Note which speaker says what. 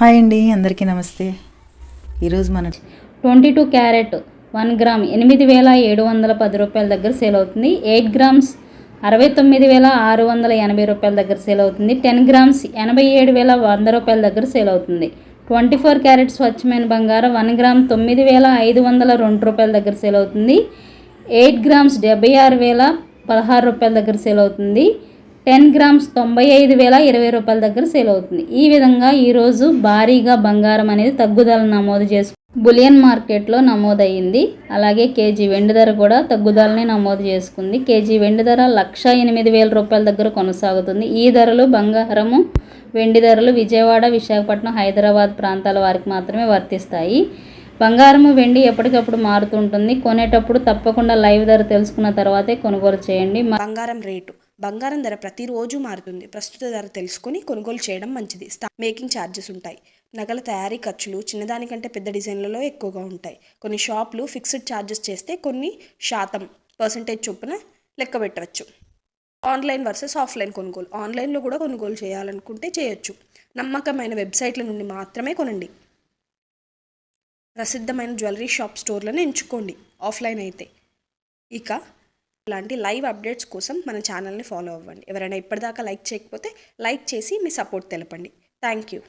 Speaker 1: Hi అండి, అందరికీ నమస్తే. ఈరోజు మన
Speaker 2: 22 క్యారెట్ 1 గ్రామ్ 8,710 రూపాయల దగ్గర సేల్ అవుతుంది. 8 గ్రామ్స్ 69,680 రూపాయల దగ్గర సేల్ అవుతుంది. 10 గ్రామ్స్ 87,100 రూపాయల దగ్గర సేల్ అవుతుంది. 24 క్యారెట్ స్వచ్ఛమైన బంగారం 1 గ్రామ్ 9,502 రూపాయల దగ్గర సేల్ అవుతుంది. 8 గ్రామ్స్ 76,016 రూపాయల దగ్గర సేల్ అవుతుంది. 10 గ్రామ్స్ 95,020 రూపాయల దగ్గర సేల్ అవుతుంది. ఈ విధంగా ఈరోజు భారీగా బంగారం అనేది తగ్గుదల నమోదు బులియన్ మార్కెట్లో నమోదయ్యింది. అలాగే కేజీ వెండి ధర కూడా తగ్గుదలని నమోదు చేసుకుంది. కేజీ వెండి ధర 1,08,000 రూపాయల దగ్గర కొనసాగుతుంది. ఈ ధరలు బంగారము వెండి ధరలు విజయవాడ, విశాఖపట్నం, హైదరాబాద్ ప్రాంతాల వారికి మాత్రమే వర్తిస్తాయి. బంగారము వెండి ఎప్పటికప్పుడు మారుతుంటుంది. కొనేటప్పుడు తప్పకుండా లైవ్ ధర తెలుసుకున్న తర్వాతే కొనుగోలు చేయండి.
Speaker 3: బంగారం ధర ప్రతిరోజు మారుతుంది. ప్రస్తుత ధర తెలుసుకొని కొనుగోలు చేయడం మంచిది. మేకింగ్ ఛార్జెస్ ఉంటాయి. నగల తయారీ ఖర్చులు చిన్నదానికంటే పెద్ద డిజైన్లలో ఎక్కువగా ఉంటాయి. కొన్ని షాపులు ఫిక్స్డ్ ఛార్జెస్ చేస్తే కొన్ని శాతం పర్సెంటేజ్ చొప్పున లెక్క పెట్టవచ్చు. ఆన్లైన్ వర్సెస్ ఆఫ్లైన్ కొనుగోలు. ఆన్లైన్లో కూడా కొనుగోలు చేయాలనుకుంటే చేయొచ్చు. నమ్మకమైన వెబ్సైట్ల నుండి మాత్రమే కొనండి. ప్రసిద్ధమైన జ్యువెలరీ షాప్ స్టోర్లను ఎంచుకోండి ఆఫ్లైన్ అయితే. ఇక ఇలాంటి లైవ్ అప్డేట్స్ కోసం మన ఛానల్ని ఫాలో అవ్వండి. ఎవరైనా ఇప్పటిదాకా లైక్ చేయకపోతే లైక్ చేసి మీ సపోర్ట్ తెలపండి. Thank you.